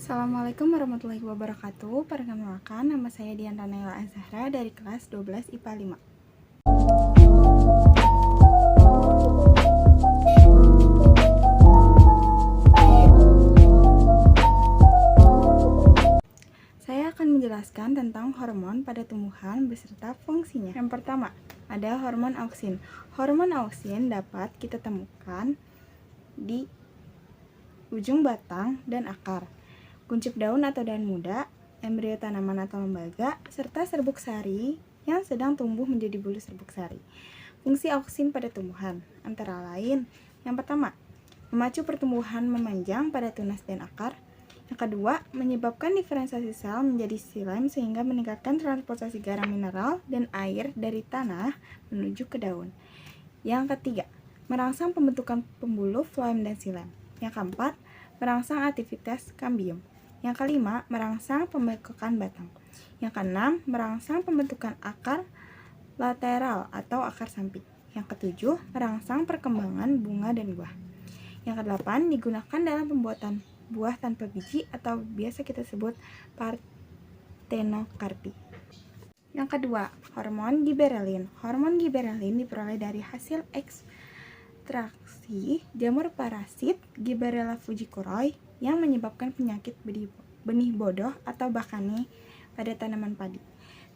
Assalamualaikum warahmatullahi wabarakatuh. Perkenalkan, nama saya Diandra Naila Azhara dari kelas 12 IPA 5. Saya akan menjelaskan tentang hormon pada tumbuhan beserta fungsinya. Yang pertama, ada hormon auksin. Hormon auksin dapat kita temukan di ujung batang dan akar, kuncup daun atau daun muda, embrio tanaman atau lembaga, serta serbuk sari yang sedang tumbuh menjadi bulu serbuk sari. Fungsi auksin pada tumbuhan antara lain: yang pertama, memacu pertumbuhan memanjang pada tunas dan akar. Yang kedua, menyebabkan diferensiasi sel menjadi xilem sehingga meningkatkan transportasi garam mineral dan air dari tanah menuju ke daun. Yang ketiga, merangsang pembentukan pembuluh floem dan xilem. Yang keempat, merangsang aktivitas kambium. Yang kelima, merangsang pembengkakan batang. Yang keenam, merangsang pembentukan akar lateral atau akar samping. Yang ketujuh, merangsang perkembangan bunga dan buah. Yang kedelapan, digunakan dalam pembuatan buah tanpa biji atau biasa kita sebut partenokarpi. Yang kedua, hormon giberelin. Hormon giberelin diperoleh dari hasil ekstraksi jamur parasit Gibberella fujikuroi yang menyebabkan penyakit benih bodoh atau bakane pada tanaman padi,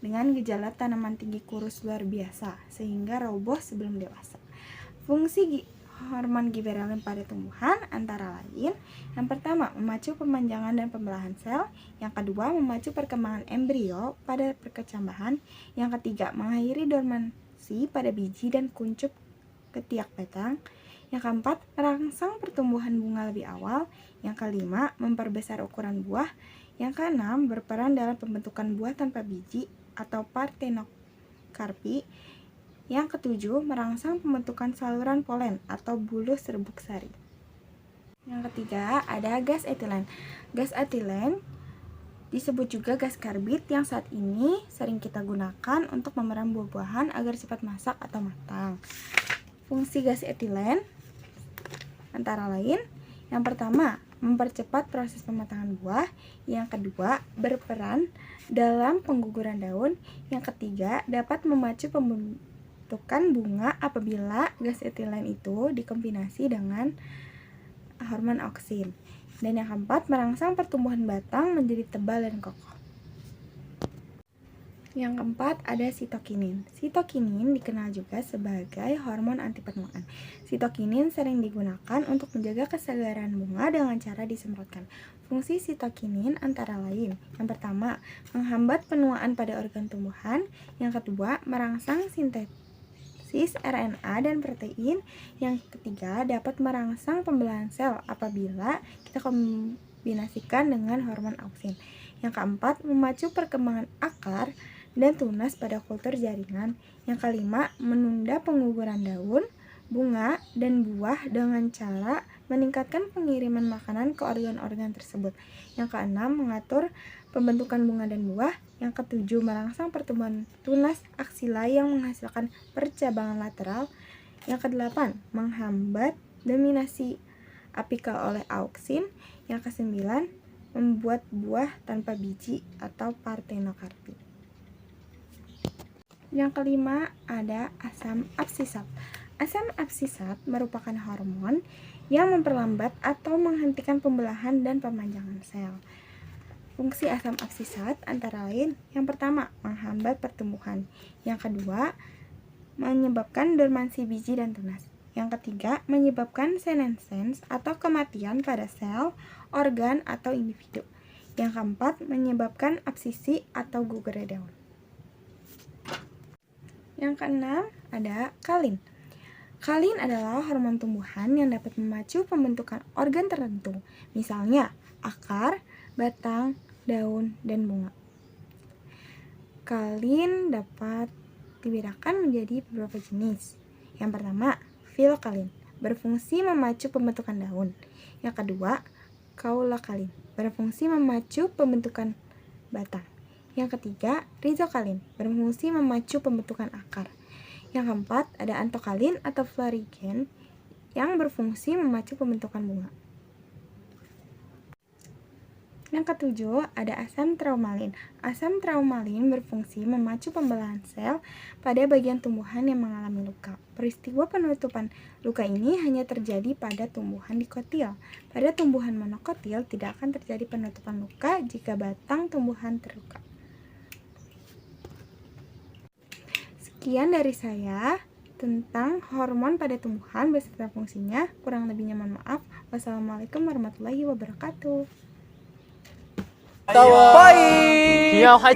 dengan gejala tanaman tinggi kurus luar biasa sehingga roboh sebelum dewasa. Fungsi hormon giberelin pada tumbuhan antara lain: yang pertama, memacu pemanjangan dan pembelahan sel. Yang kedua, memacu perkembangan embrio pada perkecambahan. Yang ketiga, mengakhiri dormansi pada biji dan kuncup ketiak batang. Yang keempat, merangsang pertumbuhan bunga lebih awal. Yang kelima, memperbesar ukuran buah. Yang keenam, berperan dalam pembentukan buah tanpa biji atau partenokarpi. Yang ketujuh, merangsang pembentukan saluran polen atau bulu serbuk sari. Yang ketiga, ada gas etilen. Gas etilen disebut juga gas karbit yang saat ini sering kita gunakan untuk memeram buah-buahan agar cepat masak atau matang. Fungsi gas etilen antara lain: yang pertama, mempercepat proses pematangan buah. Yang kedua, berperan dalam pengguguran daun. Yang ketiga, dapat memacu pembentukan bunga apabila gas etilen itu dikombinasi dengan hormon auksin. Dan yang keempat, merangsang pertumbuhan batang menjadi tebal dan kokoh. Yang keempat, ada sitokinin. Sitokinin dikenal juga sebagai hormon anti penuaan. Sitokinin sering digunakan untuk menjaga kesegaran bunga dengan cara disemprotkan. Fungsi sitokinin antara lain: yang pertama, menghambat penuaan pada organ tumbuhan. Yang kedua, merangsang sintesis RNA dan protein. Yang ketiga, dapat merangsang pembelahan sel apabila kita kombinasikan dengan hormon auksin. Yang keempat, memacu perkembangan akar dan tunas pada kultur jaringan. Yang kelima, menunda pengguguran daun, bunga, dan buah dengan cara meningkatkan pengiriman makanan ke organ-organ tersebut. Yang keenam, mengatur pembentukan bunga dan buah. Yang ketujuh, merangsang pertumbuhan tunas aksila yang menghasilkan percabangan lateral. Yang kedelapan, menghambat dominasi apikal oleh auksin. Yang kesembilan, membuat buah tanpa biji atau partenokarpi. Yang kelima, ada asam absisat. Asam absisat merupakan hormon yang memperlambat atau menghentikan pembelahan dan pemanjangan sel. Fungsi asam absisat antara lain: yang pertama, menghambat pertumbuhan. Yang kedua, menyebabkan dormansi biji dan tunas. Yang ketiga, menyebabkan senesens atau kematian pada sel, organ, atau individu. Yang keempat, menyebabkan absisi atau gugur daun. Yang keenam, ada kalin. Kalin adalah hormon tumbuhan yang dapat memacu pembentukan organ tertentu, misalnya akar, batang, daun, dan bunga. Kalin dapat dibedakan menjadi beberapa jenis. Yang pertama, filkalin, berfungsi memacu pembentukan daun. Yang kedua, kaulakalin, berfungsi memacu pembentukan batang. Yang ketiga, rizokalin, berfungsi memacu pembentukan akar. Yang keempat, ada antokalin atau florigen yang berfungsi memacu pembentukan bunga. Yang ketujuh, ada asam traumalin. Asam traumalin berfungsi memacu pembelahan sel pada bagian tumbuhan yang mengalami luka. Peristiwa penutupan luka ini hanya terjadi pada tumbuhan dikotil. Pada tumbuhan monokotil tidak akan terjadi penutupan luka jika batang tumbuhan terluka. Sekian dari saya tentang hormon pada tumbuhan beserta fungsinya. Kurang lebihnya mohon maaf. Wassalamualaikum warahmatullahi wabarakatuh. 拜。